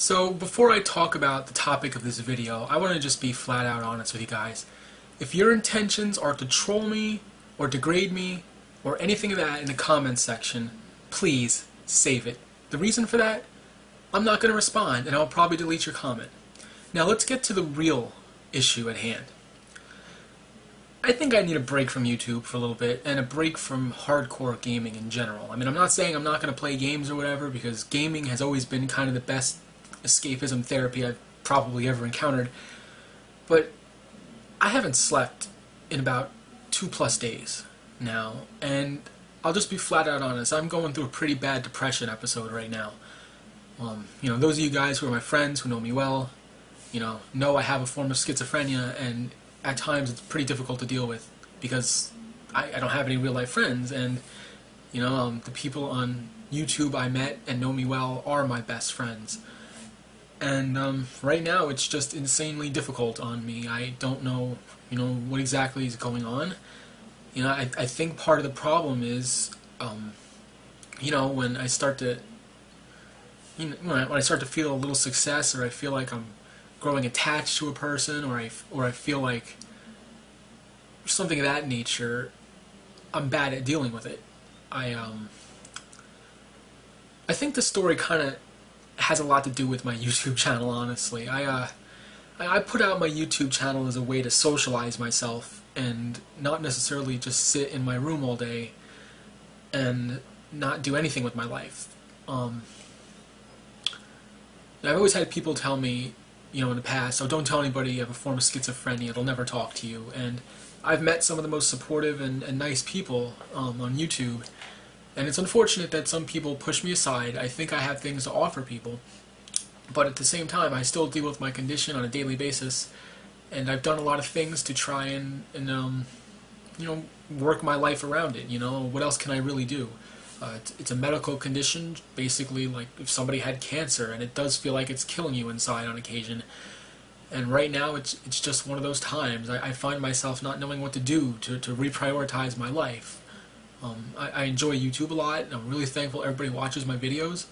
So before I talk about the topic of this video, I want to just be flat out honest with you guys. If your intentions are to troll me, or degrade me, or anything of that in the comments section, please save it. The reason for that? I'm not going to respond, and I'll probably delete your comment. Now let's get to the real issue at hand. I think I need a break from YouTube for a little bit, and a break from hardcore gaming in general. I mean, I'm not saying I'm not going to play games or whatever, because gaming has always been kind of the best escapism therapy I've probably ever encountered, but I haven't slept in about 2+ days now, and I'll just be flat out honest, I'm going through a pretty bad depression episode right now. Those of you guys who are my friends, who know me well, know I have a form of schizophrenia, and at times it's pretty difficult to deal with because I don't have any real life friends, and the people on YouTube I met and know me well are my best friends. And right now it's just insanely difficult on me. I don't know, what exactly is going on. I think part of the problem is, when I start to, when I start to feel a little success, or I feel like I'm growing attached to a person, or I feel like something of that nature, I'm bad at dealing with it. I think the story kind of has a lot to do with my YouTube channel, honestly. I put out my YouTube channel as a way to socialize myself and not necessarily just sit in my room all day and not do anything with my life. I've always had people tell me, in the past, oh, don't tell anybody you have a form of schizophrenia, they'll never talk to you. And I've met some of the most supportive and nice people on YouTube. And it's unfortunate that some people push me aside. I think I have things to offer people, but at the same time I still deal with my condition on a daily basis, and I've done a lot of things to try and work my life around it. What else can I really do? It's a medical condition, basically like if somebody had cancer, and it does feel like it's killing you inside on occasion. And right now it's just one of those times. I find myself not knowing what to do to reprioritize my life. I enjoy YouTube a lot, and I'm really thankful everybody watches my videos.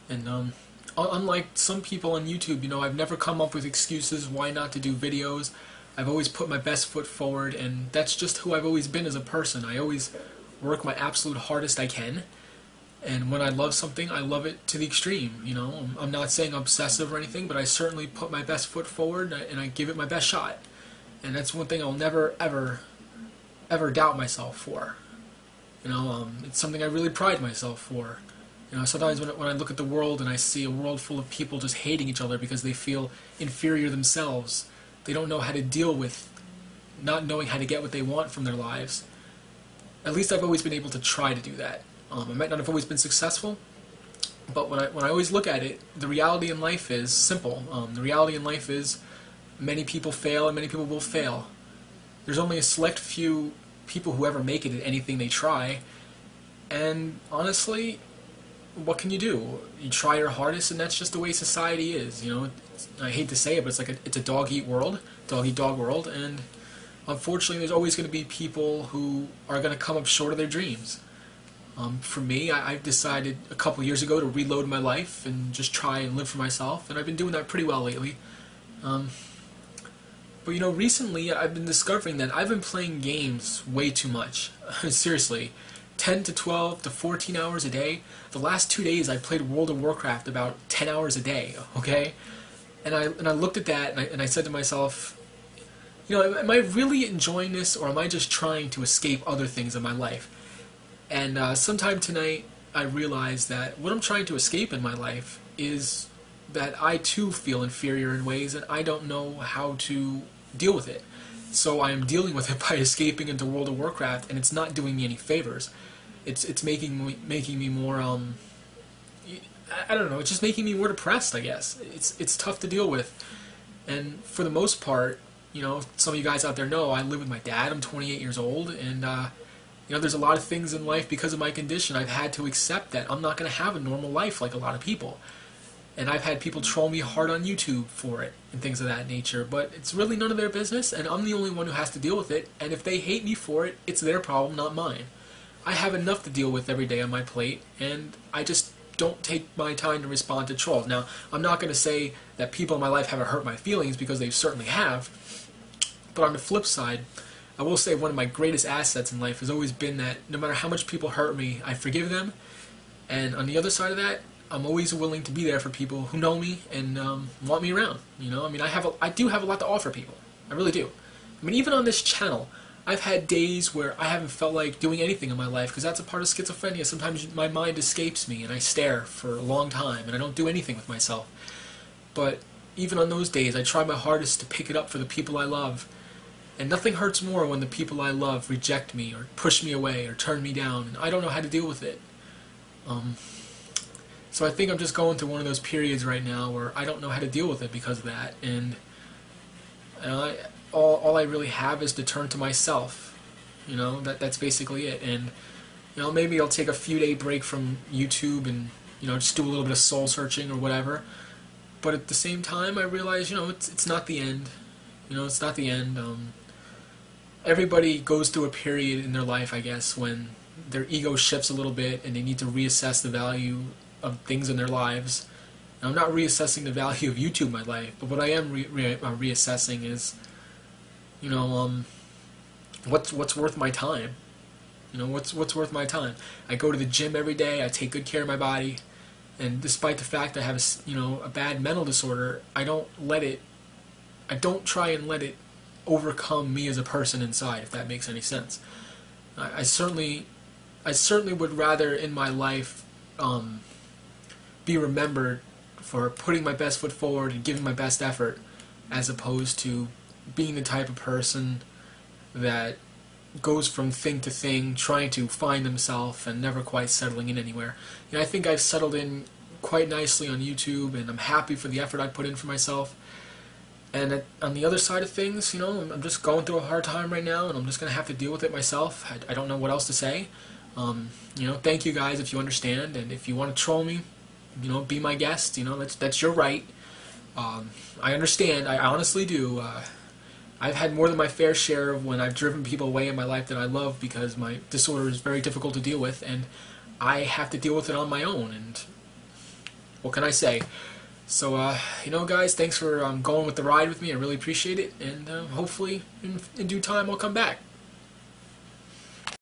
And unlike some people on YouTube, I've never come up with excuses why not to do videos. I've always put my best foot forward, and that's just who I've always been as a person. I always work my absolute hardest I can, and when I love something, I love it to the extreme. I'm not saying obsessive or anything, but I certainly put my best foot forward, and I give it my best shot. And that's one thing I'll never, ever doubt myself for. It's something I really pride myself for. Sometimes when I look at the world and I see a world full of people just hating each other because they feel inferior themselves, they don't know how to deal with not knowing how to get what they want from their lives. At least I've always been able to try to do that. I might not have always been successful, but when I always look at it, the reality in life is simple. The reality in life is many people fail and many people will fail. There's only a select few people who ever make it at anything they try, and honestly, what can you do? You try your hardest, and that's just the way society is. I hate to say it, but it's a dog-eat world, dog-eat-dog world, and unfortunately there's always going to be people who are going to come up short of their dreams. For me, I've decided a couple years ago to reload my life and just try and live for myself, and I've been doing that pretty well lately. But recently I've been discovering that I've been playing games way too much. Seriously, 10 to 12 to 14 hours a day. The last 2 days I played World of Warcraft about 10 hours a day, okay? And I looked at that and I said to myself, am I really enjoying this, or am I just trying to escape other things in my life? And sometime tonight I realized that what I'm trying to escape in my life is that I too feel inferior in ways, and I don't know how to deal with it. So I am dealing with it by escaping into World of Warcraft, and it's not doing me any favors. It's making me more I don't know. It's just making me more depressed, I guess. It's tough to deal with, and for the most part, some of you guys out there know I live with my dad. I'm 28 years old, and there's a lot of things in life because of my condition I've had to accept that I'm not going to have a normal life like a lot of people. And I've had people troll me hard on YouTube for it and things of that nature, but it's really none of their business, and I'm the only one who has to deal with it, and if they hate me for it, it's their problem, not mine. I have enough to deal with every day on my plate, and I just don't take my time to respond to trolls. Now, I'm not going to say that people in my life haven't hurt my feelings, because they certainly have. But on the flip side, I will say one of my greatest assets in life has always been that no matter how much people hurt me, I forgive them. And on the other side of that, I'm always willing to be there for people who know me and want me around. You know, I mean, I do have a lot to offer people. I really do. I mean, even on this channel, I've had days where I haven't felt like doing anything in my life, because that's a part of schizophrenia. Sometimes my mind escapes me and I stare for a long time and I don't do anything with myself. But even on those days, I try my hardest to pick it up for the people I love. And nothing hurts more when the people I love reject me or push me away or turn me down, and I don't know how to deal with it. So I think I'm just going through one of those periods right now where I don't know how to deal with it because of that, and all I really have is to turn to myself. You know, that's basically it. And you know, maybe I'll take a few-day break from YouTube and, you know, just do a little bit of soul searching or whatever. But at the same time, I realize, you know, it's not the end. You know, it's not the end. Everybody goes through a period in their life, I guess, when their ego shifts a little bit and they need to reassess the value of things in their lives. And I'm not reassessing the value of YouTube in my life, but what I am reassessing is, you know, what's worth my time. You know, what's worth my time. I go to the gym every day. I take good care of my body, and despite the fact I have a bad mental disorder, I don't try and let it overcome me as a person inside, if that makes any sense. I certainly would rather in my life be remembered for putting my best foot forward and giving my best effort, as opposed to being the type of person that goes from thing to thing, trying to find themselves and never quite settling in anywhere. You know, I think I've settled in quite nicely on YouTube, and I'm happy for the effort I put in for myself. And on the other side of things, you know, I'm just going through a hard time right now, and I'm just going to have to deal with it myself. I don't know what else to say. You know, thank you guys if you understand, and if you want to troll me, you know, be my guest. You know, that's your right. I understand. I honestly do. I've had more than my fair share of when I've driven people away in my life that I love, because my disorder is very difficult to deal with, and I have to deal with it on my own. And what can I say? So, you know, guys, thanks for going with the ride with me. I really appreciate it, and hopefully in due time I'll come back.